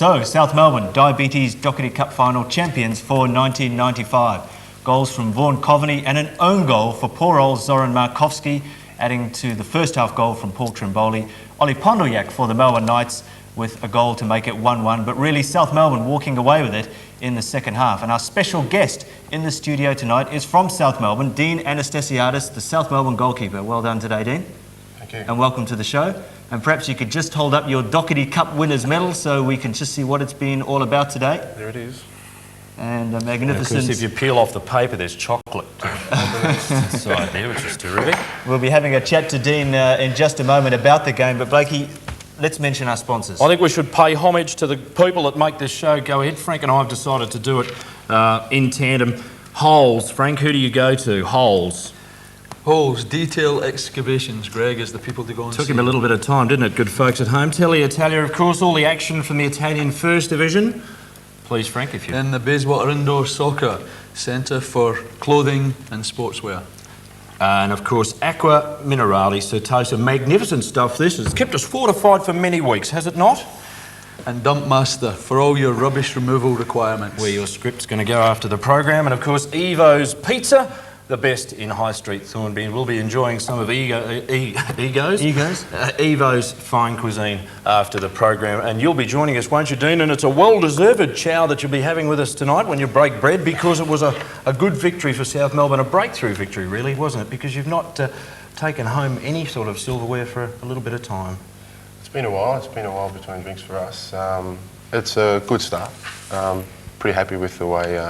So, South Melbourne, Diabetes Dockerty Cup final champions for 1995. Goals from Vaughan Coveney and an own goal for poor old Zoran Markovski, adding to the first half goal from Paul Trimboli. Ollie Pondoyak for the Melbourne Knights with a goal to make it 1-1, but really South Melbourne walking away with it in the second half. And our special guest in the studio tonight is from South Melbourne, Dean Anastasiadis, the South Melbourne goalkeeper. Well done today, Dean. Thank you. And welcome to the show. And perhaps you could just hold up your Dockerty Cup winners medal so we can just see what it's been all about today. There it is. And a magnificent... Of course, if you peel off the paper, there's chocolate inside there, which is terrific. We'll be having a chat to Dean in just a moment about the game, but Blakey, let's mention our sponsors. I think we should pay homage to the people that make this show go ahead. Frank and I have decided to do it in tandem. Holes. Frank, who do you go to? Holes. Holes, Detail Excavations, Greg, is the people to go and see. Took him a little bit of time, didn't it, good folks at home? Telly Italia, of course, all the action from the Italian First Division. Please, Frank, if you... Then the Bayswater Indoor Soccer Centre for clothing and sportswear. And, of course, Aqua Minerale Certosa. Magnificent stuff, this. It's kept us fortified for many weeks, has it not? And Dump Master for all your rubbish removal requirements. Where your script's going to go after the program. And, of course, Evo's Pizza, the best in High Street Thornby. We'll be enjoying some of Evo's fine cuisine after the program. And you'll be joining us, won't you, Dean? And it's a well-deserved chow that you'll be having with us tonight when you break bread, because it was a good victory for South Melbourne, a breakthrough victory, really, wasn't it? Because you've not taken home any sort of silverware for a little bit of time. It's been a while. It's been a while between drinks for us. It's a good start. Pretty happy with the way,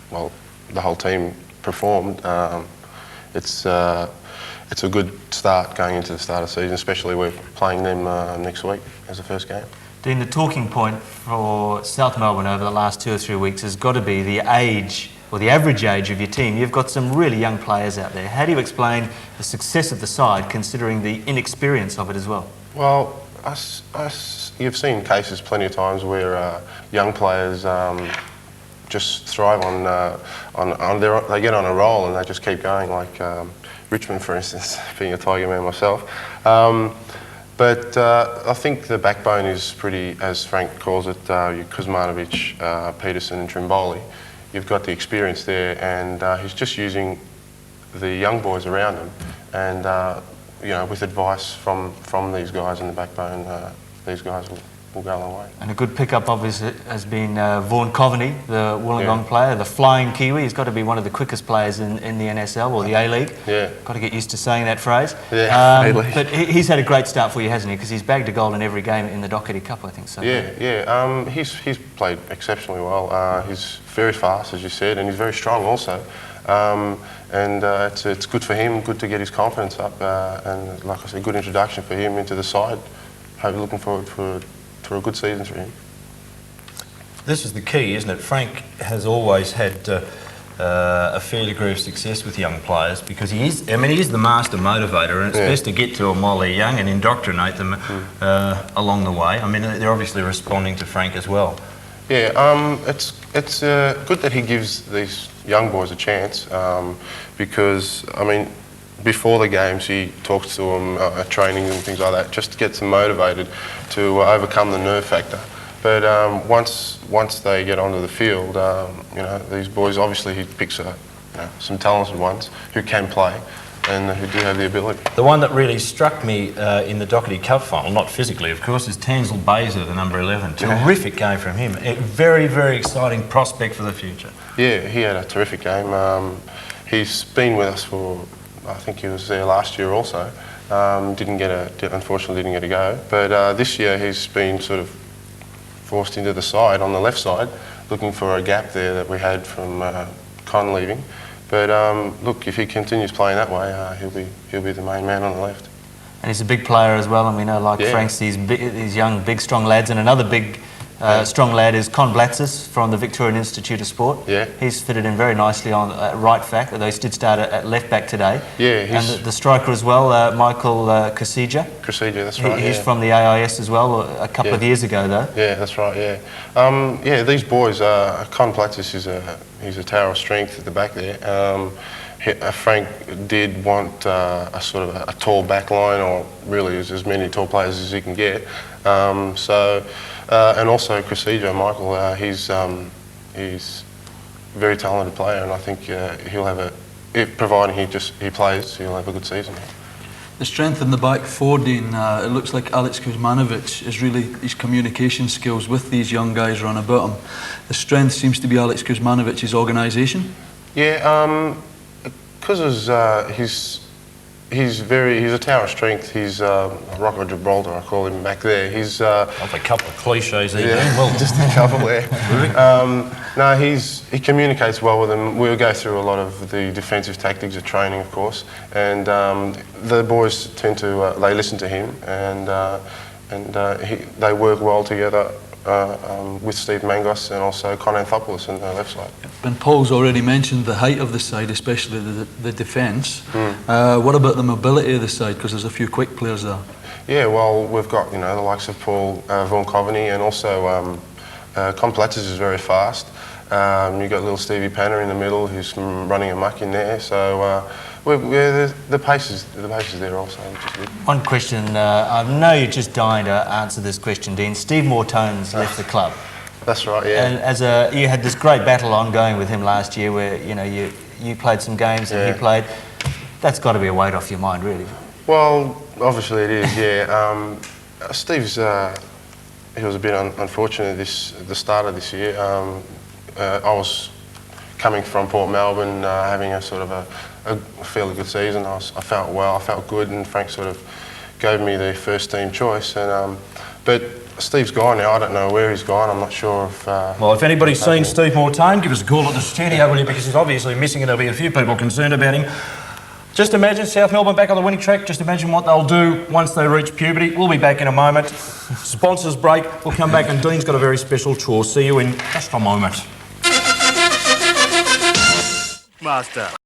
the whole team performed. It's a good start going into the start of the season, especially we're playing them next week as the first game. Dean, the talking point for South Melbourne over the last 2 or 3 weeks has got to be the age, or the average age of your team. You've got some really young players out there. How do you explain the success of the side, considering the inexperience of it as well? Well, you've seen cases plenty of times where young players just thrive they get on a roll and they just keep going, like Richmond, for instance, being a Tiger man myself. But I think the backbone is pretty, as Frank calls it, Kuzmanovic, Peterson and Trimboli. You've got the experience there, and he's just using the young boys around him, and with advice from these guys in the backbone, these guys will go a long way. And a good pickup obviously has been Vaughan Coveney, the Wollongong player, the flying Kiwi. He's got to be one of the quickest players in the NSL or the A-League. Yeah. Got to get used to saying that phrase. Yeah, A-League. But he's had a great start for you, hasn't he? Because he's bagged a goal in every game in the Dockerty Cup, I think so. Yeah. He's played exceptionally well. He's very fast, as you said, and he's very strong also. It's good for him, good to get his confidence up, and like I said, good introduction for him into the side. Hopefully looking forward for a good season for him. This is the key, isn't it? Frank has always had a fair degree of success with young players, because he is the master motivator, and it's best to get to them while they're young and indoctrinate them along the way. I mean, they're obviously responding to Frank as well. Yeah, it's good that he gives these young boys a chance, because, I mean, before the games he talks to them at trainings and things like that, just to get them motivated to overcome the nerve factor. But once they get onto the field, these boys, obviously he picks some talented ones who can play and who do have the ability. The one that really struck me in the Dockerty Cup final, not physically of course, is Tanzel Baser, the number 11. Terrific game from him. A very, very exciting prospect for the future. Yeah, he had a terrific game. He's been with us for, I think he was there last year also. Unfortunately didn't get a go. But this year he's been sort of forced into the side, on the left side, looking for a gap there that we had from Con leaving. But look, if he continues playing that way, he'll be the main man on the left. And he's a big player as well. I mean, like Frank's these young, big, strong lads, and another big, strong lad is Con Blatzis from the Victorian Institute of Sport. Yeah. He's fitted in very nicely on right back, although he did start at left back today. Yeah. And the striker as well, Michael Kasija. Kasija, that's right. He's from the AIS as well, a couple of years ago though. Yeah, that's right. Yeah. These boys, Con Blatzis he's a tower of strength at the back there. Frank did want a sort of a tall back line, or really as many tall players as he can get. And also Cressidio, Michael, he's a very talented player, and I think he'll have providing he plays, he'll have a good season. The strength in the back four, Dean, it looks like Alex Kuzmanovic is really, his communication skills with these young guys run about him. The strength seems to be Alex Kuzmanovic's organisation. Yeah, because he's a tower of strength. He's a rock of Gibraltar, I call him back there. He's Of a couple of cliches there. yeah, Well, just a couple there. No, he communicates well with them. We'll go through a lot of the defensive tactics of training, of course, and the boys tend to they listen to him, and they work well together with Steve Mangos and also Con Anthopoulos on the left side. And Paul's already mentioned the height of the side, especially the defence. What about the mobility of the side? Because there's a few quick players there. Yeah, well, we've got the likes of Paul Vaughan Coveney, and also Complatzes is very fast. You've got little Stevie Panner in the middle who's running amok in there. So the pace is there also, which is good. One question, I know you're just dying to answer this question, Dean. Steve Mortone's left the club. That's right, yeah. And you had this great battle ongoing with him last year, where you played some games and he played. That's got to be a weight off your mind, really. Well, obviously it is, yeah. Steve's he was a bit unfortunate the start of this year. I was coming from Port Melbourne, having a sort of a fairly good season. I felt well, I felt good, and Frank sort of gave me the first team choice. And but Steve's gone now. I don't know where he's gone. I'm not sure if... well, if anybody's seen Steve Mortone, give us a call at the studio, will you? Because he's obviously missing, and there'll be a few people concerned about him. Just imagine South Melbourne back on the winning track. Just imagine what they'll do once they reach puberty. We'll be back in a moment. Sponsors break. We'll come back, and Dean's got a very special chore. See you in just a moment. Master.